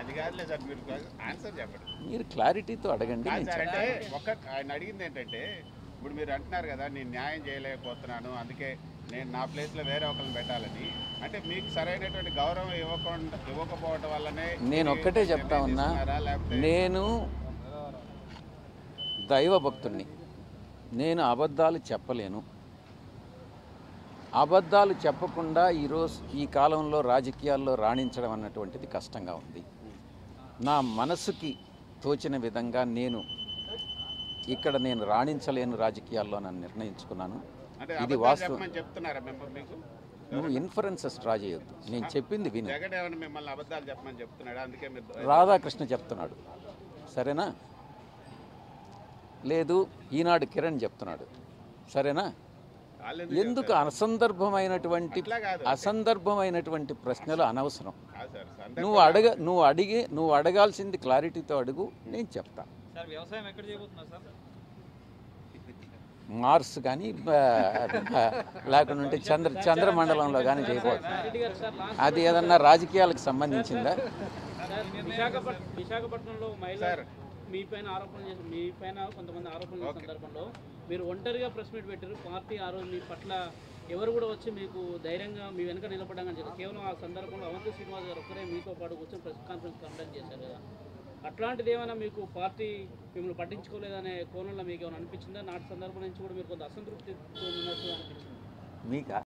అది కాదులే సార్, మీరు ఆన్సర్ చెప్పండి. మీరు క్లారిటీతో అడగండి. సార్ అంటే ఆయన అడిగింది ఏంటంటే, ఇప్పుడు మీరు అంటున్నారు కదా నేను న్యాయం చేయలేకపోతున్నాను, అందుకే నేను నా ప్లేస్లో వేరే ఒకరిని పెట్టాలని. అంటే మీకు సరైనటువంటి గౌరవం ఇవ్వకపోవడం వల్లనే నేను ఒక్కటే చెప్తా ఉన్నా, నేను దైవ భక్తుణ్ణి, నేను అబద్ధాలు చెప్పలేను. అబద్ధాలు చెప్పకుండా ఈరోజు ఈ కాలంలో రాజకీయాల్లో రాణించడం అన్నటువంటిది కష్టంగా ఉంది. నా మనసుకి తోచిన విధంగా ఇక్కడ నేను రాణించలేను రాజకీయాల్లో నన్ను నిర్ణయించుకున్నాను. ఇది వాస్తవం. నువ్వు ఇన్ఫరెన్సెస్ డ్రా చేయొద్దు, నేను చెప్పింది విను. రాధాకృష్ణ చెప్తున్నాడు, సరేనా? లేదు ఈనాడు కిరణ్ చెప్తున్నాడు, సరేనా? ఎందుకు అసందర్భమైనటువంటి ప్రశ్నలు అనవసరం. నువ్వు అడగాల్సింది క్లారిటీతో అడుగు, నేను చెప్తా. మార్స్ కానీ లేకుంటే చంద్రమండలంలో కానీ చేయబోతుంది. అది ఏదన్నా రాజకీయాలకు సంబంధించిందా? విశాఖపట్నంలో మీపైన ఆరోపణలు చేసి మీపైన కొంతమంది ఆరోపణల సందర్భంలో మీరు ఒంటరిగా ప్రెస్ మీట్ పెట్టారు. పార్టీ ఆ రోజు మీ పట్ల ఎవరు కూడా వచ్చి మీకు ధైర్యంగా మీ వెనక నిలబడడం చెప్పారు. కేవలం ఆ సందర్భంలో అవంతి శ్రీనివాస్ గారు ఒక్కరే మీతో పాటు కూర్చొని ప్రెస్ కాన్ఫరెన్స్ కండక్ట్ చేశారు కదా. అట్లాంటిది ఏమైనా మీకు పార్టీ మిమ్మల్ని పట్టించుకోలేదనే కోణంలో మీకు ఏమైనా అనిపించిందా? నాటి సందర్భం నుంచి కూడా మీరు కొంత అసంతృప్తి ఉన్నట్టు అనిపించింది. మీకా